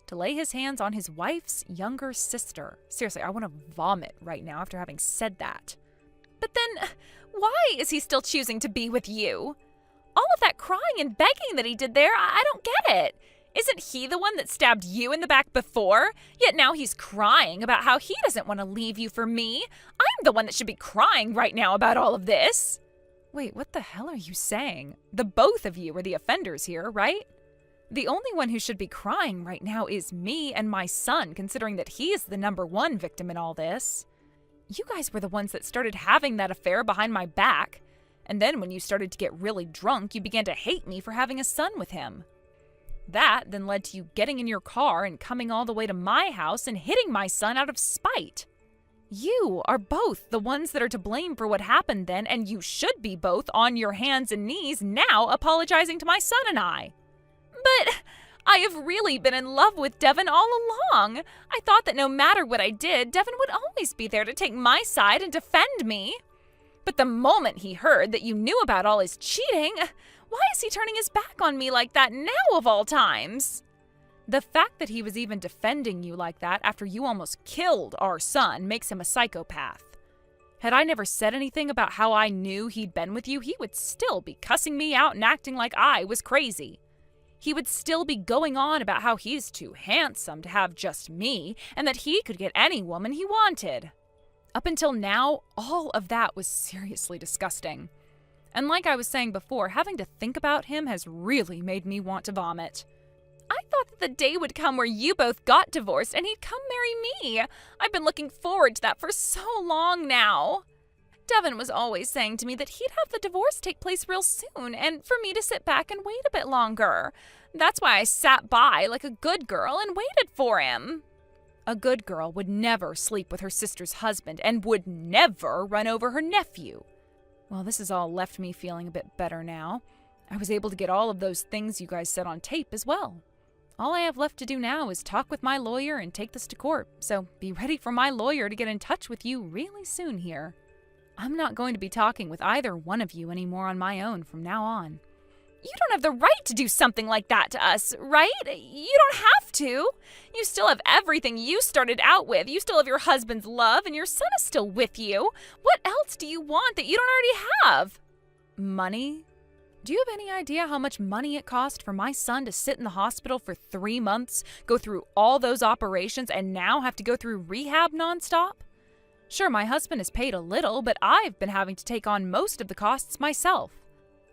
to lay his hands on his wife's younger sister. Seriously, I want to vomit right now after having said that. But then, why is he still choosing to be with you? All of that crying and begging that he did there, I don't get it. Isn't he the one that stabbed you in the back before? Yet now he's crying about how he doesn't want to leave you for me. I'm the one that should be crying right now about all of this. Wait, what the hell are you saying? The both of you are the offenders here, right? The only one who should be crying right now is me and my son, considering that he is the number one victim in all this. You guys were the ones that started having that affair behind my back. And then when you started to get really drunk, you began to hate me for having a son with him. That then led to you getting in your car and coming all the way to my house and hitting my son out of spite. You are both the ones that are to blame for what happened then, and you should be both on your hands and knees now apologizing to my son and I. But I have really been in love with Devin all along. I thought that no matter what I did, Devin would always be there to take my side and defend me. But the moment he heard that you knew about all his cheating, why is he turning his back on me like that now of all times? The fact that he was even defending you like that after you almost killed our son makes him a psychopath. Had I never said anything about how I knew he'd been with you, he would still be cussing me out and acting like I was crazy. He would still be going on about how he's too handsome to have just me and that he could get any woman he wanted. Up until now, all of that was seriously disgusting. And like I was saying before, having to think about him has really made me want to vomit. I thought that the day would come where you both got divorced and he'd come marry me. I've been looking forward to that for so long now. Devin was always saying to me that he'd have the divorce take place real soon and for me to sit back and wait a bit longer. That's why I sat by like a good girl and waited for him. A good girl would never sleep with her sister's husband and would never run over her nephew. Well, this has all left me feeling a bit better now. I was able to get all of those things you guys said on tape as well. All I have left to do now is talk with my lawyer and take this to court, so be ready for my lawyer to get in touch with you really soon here. I'm not going to be talking with either one of you anymore on my own from now on. You don't have the right to do something like that to us, right? You don't have to. You still have everything you started out with. You still have your husband's love, and your son is still with you. What else do you want that you don't already have? Money? Do you have any idea how much money it cost for my son to sit in the hospital for 3 months, go through all those operations, and now have to go through rehab nonstop? Sure, my husband has paid a little, but I've been having to take on most of the costs myself.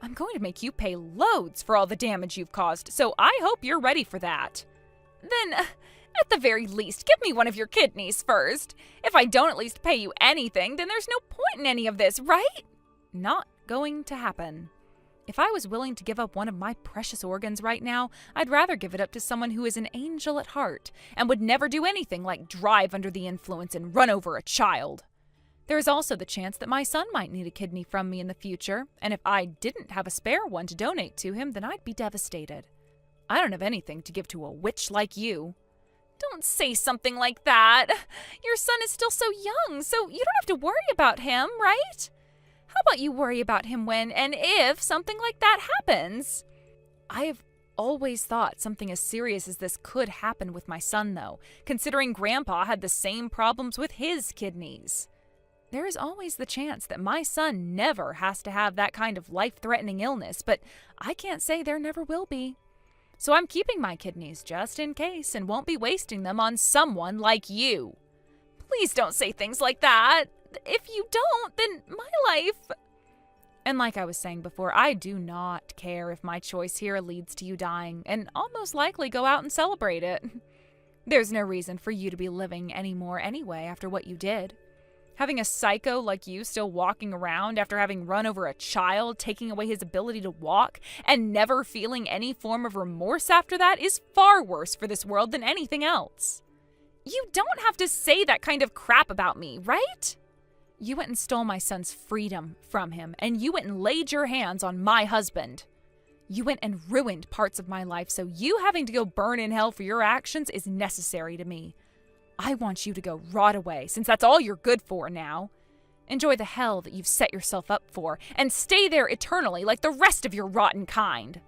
I'm going to make you pay loads for all the damage you've caused, so I hope you're ready for that. Then, at the very least, give me one of your kidneys first. If I don't at least pay you anything, then there's no point in any of this, right? Not going to happen. If I was willing to give up one of my precious organs right now, I'd rather give it up to someone who is an angel at heart and would never do anything like drive under the influence and run over a child. There is also the chance that my son might need a kidney from me in the future, and if I didn't have a spare one to donate to him, then I'd be devastated. I don't have anything to give to a witch like you. Don't say something like that. Your son is still so young, so you don't have to worry about him, right? How about you worry about him when and if something like that happens? I have always thought something as serious as this could happen with my son, though, considering Grandpa had the same problems with his kidneys. There is always the chance that my son never has to have that kind of life-threatening illness, but I can't say there never will be. So I'm keeping my kidneys just in case and won't be wasting them on someone like you. Please don't say things like that. If you don't, then my life... And like I was saying before, I do not care if my choice here leads to you dying, and I'll most likely go out and celebrate it. There's no reason for you to be living anymore anyway after what you did. Having a psycho like you still walking around after having run over a child, taking away his ability to walk, and never feeling any form of remorse after that is far worse for this world than anything else. You don't have to say that kind of crap about me, right? You went and stole my son's freedom from him, and you went and laid your hands on my husband. You went and ruined parts of my life, so you having to go burn in hell for your actions is necessary to me. I want you to go rot away, since that's all you're good for now. Enjoy the hell that you've set yourself up for, and stay there eternally like the rest of your rotten kind.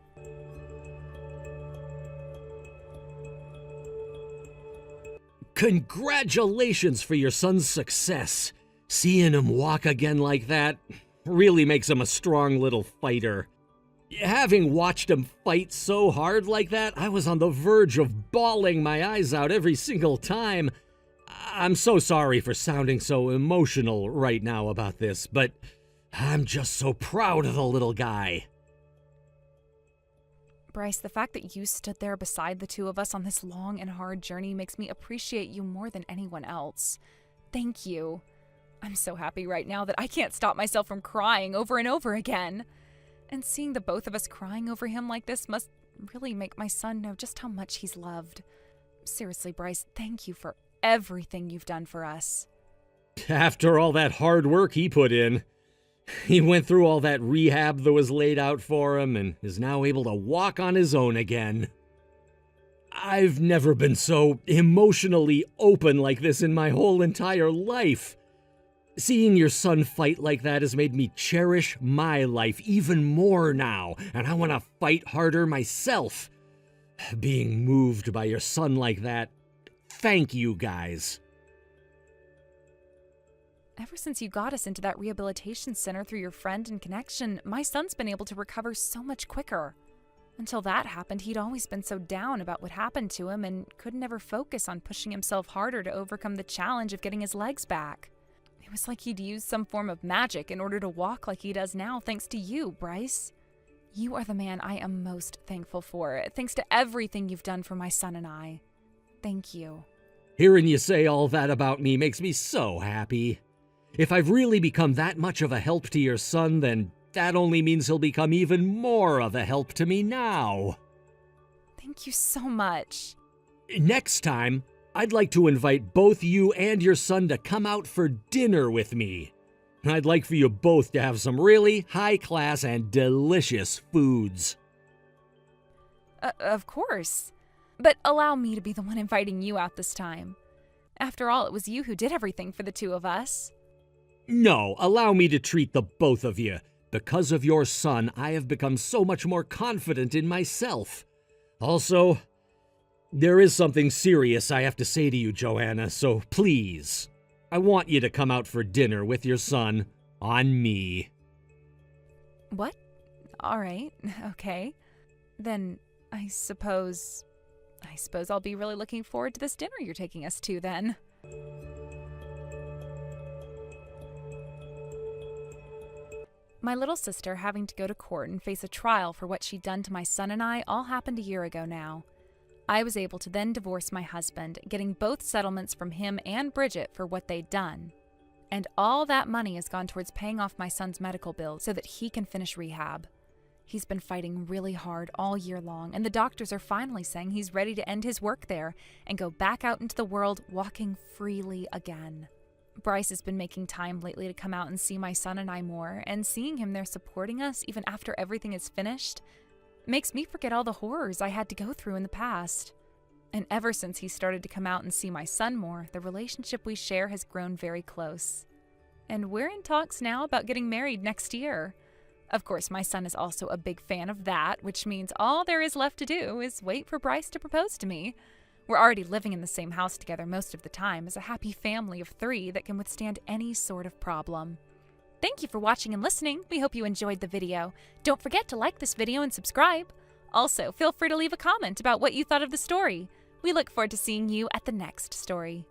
Congratulations for your son's success. Seeing him walk again like that really makes him a strong little fighter. Having watched him fight so hard like that, I was on the verge of bawling my eyes out every single time. I'm so sorry for sounding so emotional right now about this, but I'm just so proud of the little guy. Bryce, the fact that you stood there beside the two of us on this long and hard journey makes me appreciate you more than anyone else. Thank you. I'm so happy right now that I can't stop myself from crying over and over again. And seeing the both of us crying over him like this must really make my son know just how much he's loved. Seriously, Bryce, thank you for everything you've done for us. After all that hard work he put in, he went through all that rehab that was laid out for him and is now able to walk on his own again. I've never been so emotionally open like this in my whole entire life. Seeing your son fight like that has made me cherish my life even more now, and I want to fight harder myself. Being moved by your son like that, thank you guys. Ever since you got us into that rehabilitation center through your friend and connection, my son's been able to recover so much quicker. Until that happened, he'd always been so down about what happened to him and could never focus on pushing himself harder to overcome the challenge of getting his legs back. It was like he'd used some form of magic in order to walk like he does now, thanks to you, Bryce. You are the man I am most thankful for, thanks to everything you've done for my son and I. Thank you. Hearing you say all that about me makes me so happy. If I've really become that much of a help to your son, then that only means he'll become even more of a help to me now. Thank you so much. Next time, I'd like to invite both you and your son to come out for dinner with me. I'd like for you both to have some really high-class and delicious foods. Of course. But allow me to be the one inviting you out this time. After all, it was you who did everything for the two of us. No, allow me to treat the both of you. Because of your son, I have become so much more confident in myself. Also, there is something serious I have to say to you, Joanna, so please, I want you to come out for dinner with your son on me. What? All right, okay. Then I suppose I'll be really looking forward to this dinner you're taking us to then. My little sister having to go to court and face a trial for what she'd done to my son and I all happened a year ago now. I was able to then divorce my husband, getting both settlements from him and Bridget for what they'd done. And all that money has gone towards paying off my son's medical bill so that he can finish rehab. He's been fighting really hard all year long, and the doctors are finally saying he's ready to end his work there and go back out into the world walking freely again. Bryce has been making time lately to come out and see my son and I more, and seeing him there supporting us even after everything is finished makes me forget all the horrors I had to go through in the past. And ever since he started to come out and see my son more, the relationship we share has grown very close. And we're in talks now about getting married next year. Of course, my son is also a big fan of that, which means all there is left to do is wait for Bryce to propose to me. We're already living in the same house together most of the time as a happy family of 3 that can withstand any sort of problem. Thank you for watching and listening. We hope you enjoyed the video. Don't forget to like this video and subscribe. Also, feel free to leave a comment about what you thought of the story. We look forward to seeing you at the next story.